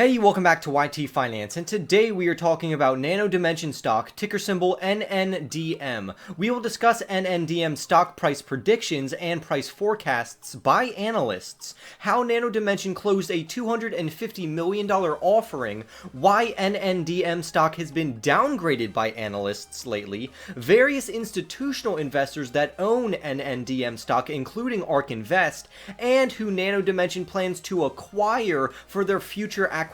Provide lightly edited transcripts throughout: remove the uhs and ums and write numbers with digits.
Hey, welcome back to YT Finance, and today we are talking about Nano Dimension Stock, ticker symbol NNDM. We will discuss NNDM stock price predictions and price forecasts by analysts, how Nano Dimension closed a $250 million offering, why NNDM stock has been downgraded by analysts lately, various institutional investors that own NNDM stock, including ARK Invest, and who Nano Dimension plans to acquire for their future acquisition.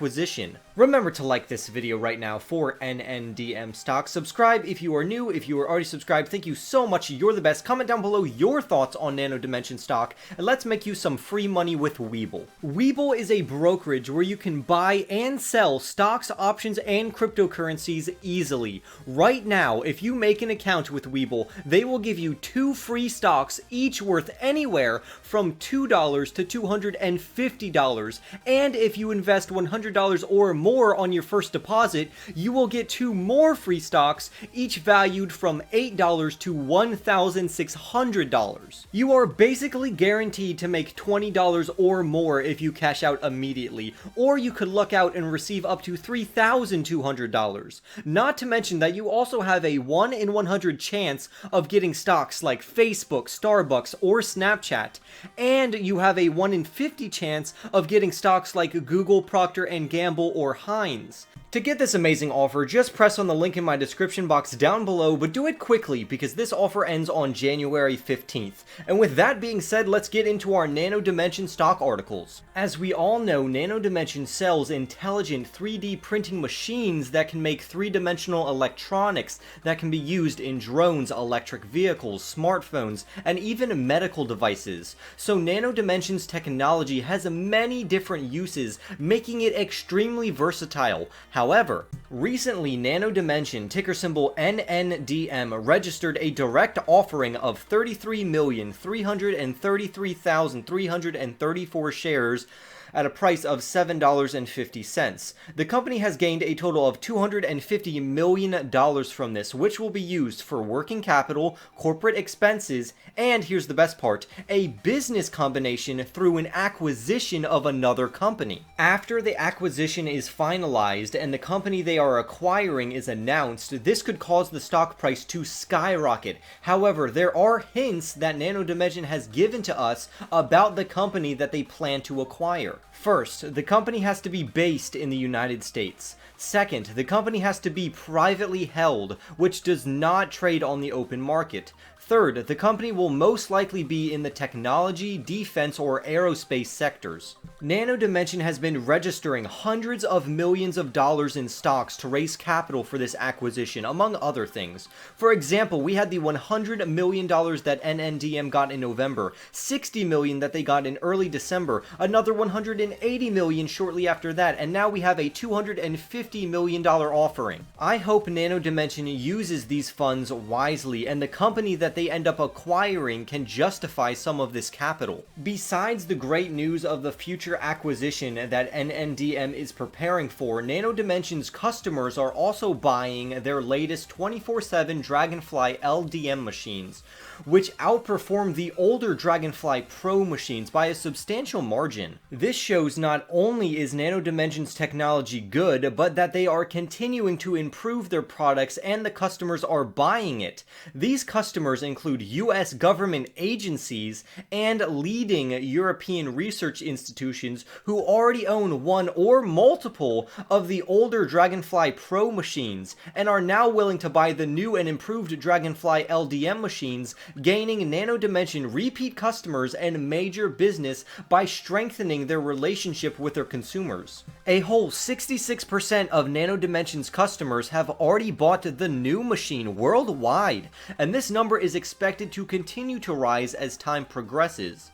Remember to like this video right now for NNDM stock. Subscribe if you are new. If you are already subscribed, thank you so much. You're the best. Comment down below your thoughts on Nano Dimension stock, and let's make you some free money with Webull. Webull is a brokerage where you can buy and sell stocks, options, and cryptocurrencies easily. Right now, if you make an account with Webull, they will give you 2 free stocks, each worth anywhere from $2 to $250. And if you invest $100 or more on your first deposit, you will get 2 more free stocks, each valued from $8 to $1,600. You are basically guaranteed to make $20 or more if you cash out immediately, or you could luck out and receive up to $3,200. Not to mention that you also have a 1 in 100 chance of getting stocks like Facebook, Starbucks, or Snapchat, and you have a 1 in 50 chance of getting stocks like Google, Procter & Gamble, or Heinz. To get this amazing offer, just press on the link in my description box down below, but do it quickly because this offer ends on January 15th. And with that being said, let's get into our Nano Dimension stock articles. As we all know, Nano Dimension sells intelligent 3D printing machines that can make 3-dimensional electronics that can be used in drones, electric vehicles, smartphones, and even medical devices. So Nano Dimension's technology has many different uses, making it extremely versatile. However, recently Nano Dimension, ticker symbol NNDM, registered a direct offering of 33,333,334 shares at a price of $7.50. The company has gained a total of $250 million from this, which will be used for working capital, corporate expenses, and here's the best part, a business combination through an acquisition of another company. After the acquisition is finalized and the company they are acquiring is announced, this could cause the stock price to skyrocket. However, there are hints that Nano Dimension has given to us about the company that they plan to acquire. First, the company has to be based in the United States. Second, the company has to be privately held, which does not trade on the open market. Third, the company will most likely be in the technology, defense, or aerospace sectors. Nano Dimension has been registering hundreds of millions of dollars in stocks to raise capital for this acquisition, among other things. For example, we had the $100 million that NNDM got in November, $60 million that they got in early December, another $180 million shortly after that, and now we have a $250 million offering. I hope Nano Dimension uses these funds wisely, and the company that they end up acquiring can justify some of this capital. Besides the great news of the future acquisition that NNDM is preparing for, Nano Dimension's customers are also buying their latest 24/7 DragonFly LDM machines, which outperform the older DragonFly Pro machines by a substantial margin. This shows not only is Nano Dimension's technology good, but that they are continuing to improve their products and the customers are buying it. These customers include US government agencies and leading European research institutions who already own one or multiple of the older DragonFly Pro machines and are now willing to buy the new and improved DragonFly LDM machines, gaining Nano Dimension repeat customers and major business by strengthening their relationship with their consumers. A whole 66% of Nano Dimension's customers have already bought the new machine worldwide, and this number is expected to continue to rise as time progresses.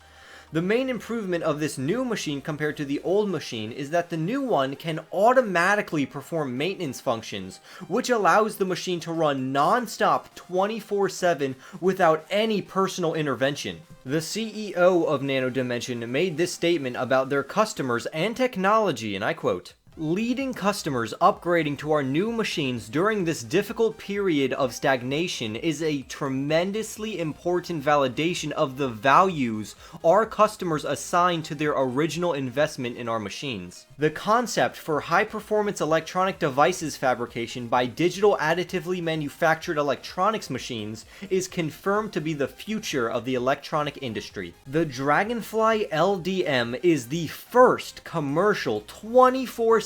The main improvement of this new machine compared to the old machine is that the new one can automatically perform maintenance functions, which allows the machine to run non-stop 24/7 without any personal intervention. The CEO of Nano Dimension made this statement about their customers and technology, and I quote, Leading customers upgrading to our new machines during this difficult period of stagnation is a tremendously important validation of the values our customers assign to their original investment in our machines. The concept for high-performance electronic devices fabrication by digital additively manufactured electronics machines is confirmed to be the future of the electronic industry. The DragonFly LDM is the first commercial 24/7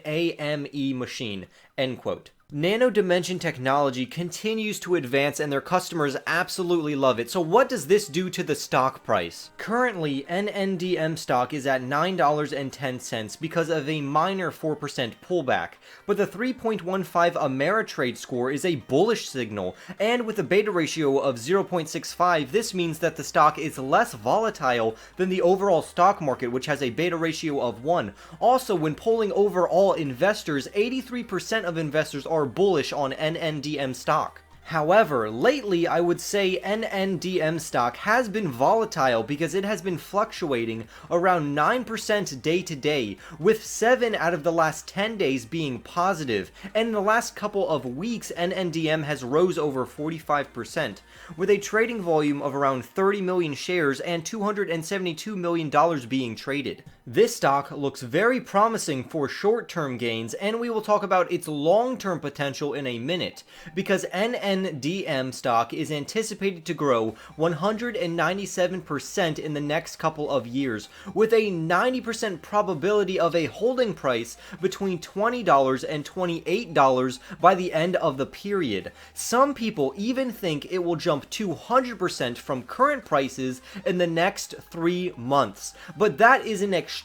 AME machine, end quote. Nano Dimension technology continues to advance and their customers absolutely love it. So what does this do to the stock price? Currently, NNDM stock is at $9.10 because of a minor 4% pullback, but the 3.15 Ameritrade score is a bullish signal, and with a beta ratio of 0.65, this means that the stock is less volatile than the overall stock market, which has a beta ratio of 1. Also, when polling overall investors, 83% of investors are bullish on NNDM stock. However, lately I would say NNDM stock has been volatile because it has been fluctuating around 9% day to day, with 7 out of the last 10 days being positive, and in the last couple of weeks NNDM has rose over 45%, with a trading volume of around 30 million shares and $272 million being traded. This stock looks very promising for short-term gains, and we will talk about its long-term potential in a minute, because NNDM stock is anticipated to grow 197% in the next couple of years, with a 90% probability of a holding price between $20 and $28 by the end of the period. Some people even think it will jump 200% from current prices in the next 3 months, but that is an extremely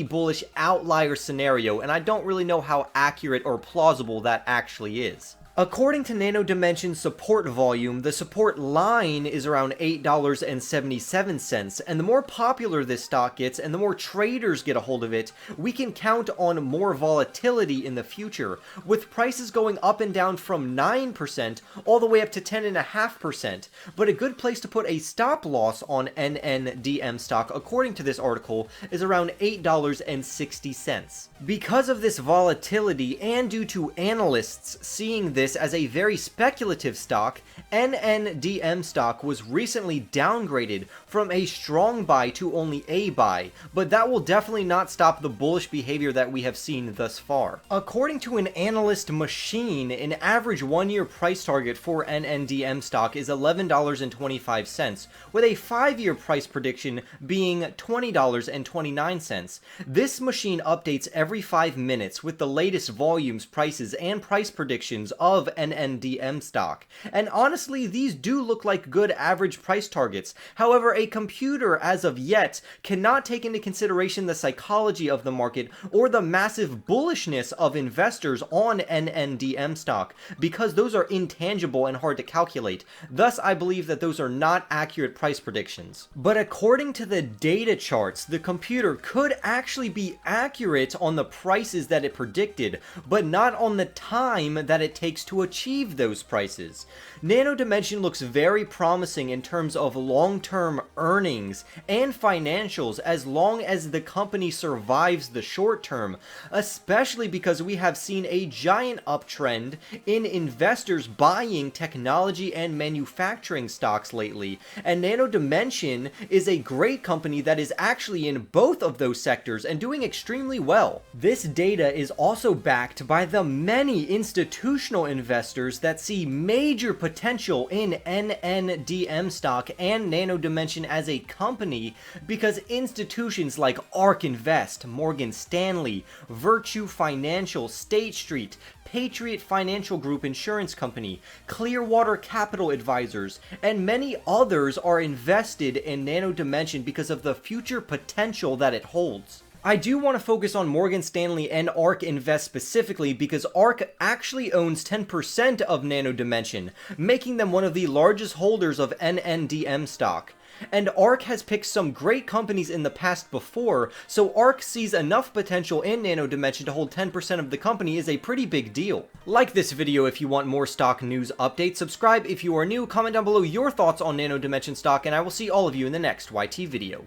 bullish outlier scenario, and I don't really know how accurate or plausible that actually is. According to Nano Dimension's support volume, the support line is around $8.77, and the more popular this stock gets and the more traders get a hold of it, we can count on more volatility in the future, with prices going up and down from 9% all the way up to 10.5%. But a good place to put a stop loss on NNDM stock, according to this article, is around $8.60. Because of this volatility and due to analysts seeing this as a very speculative stock, NNDM stock was recently downgraded from a strong buy to only a buy, but that will definitely not stop the bullish behavior that we have seen thus far. According to an analyst machine, an average 1-year price target for NNDM stock is $11.25, with a 5-year price prediction being $20.29. This machine updates every 5 minutes with the latest volumes, prices, and price predictions of NNDM stock. And honestly, these do look like good average price targets. However, a computer as of yet cannot take into consideration the psychology of the market or the massive bullishness of investors on NNDM stock, because those are intangible and hard to calculate. Thus, I believe that those are not accurate price predictions. But according to the data charts, the computer could actually be accurate on the prices that it predicted, but not on the time that it takes to achieve those prices. Nano Dimension looks very promising in terms of long-term earnings and financials as long as the company survives the short term, especially because we have seen a giant uptrend in investors buying technology and manufacturing stocks lately, and Nano Dimension is a great company that is actually in both of those sectors and doing extremely well. This data is also backed by the many institutional investors that see major potential in NNDM stock and Nano Dimension as a company, because institutions like ARK Invest, Morgan Stanley, Virtue Financial, State Street, Patriot Financial Group Insurance Company, Clearwater Capital Advisors, and many others are invested in Nano Dimension because of the future potential that it holds. I do want to focus on Morgan Stanley and ARK Invest specifically because ARK actually owns 10% of Nano Dimension, making them one of the largest holders of NNDM stock. And ARK has picked some great companies in the past before, so ARK sees enough potential in Nano Dimension to hold 10% of the company is a pretty big deal. Like this video if you want more stock news updates, subscribe if you are new, comment down below your thoughts on Nano Dimension stock, and I will see all of you in the next YT video.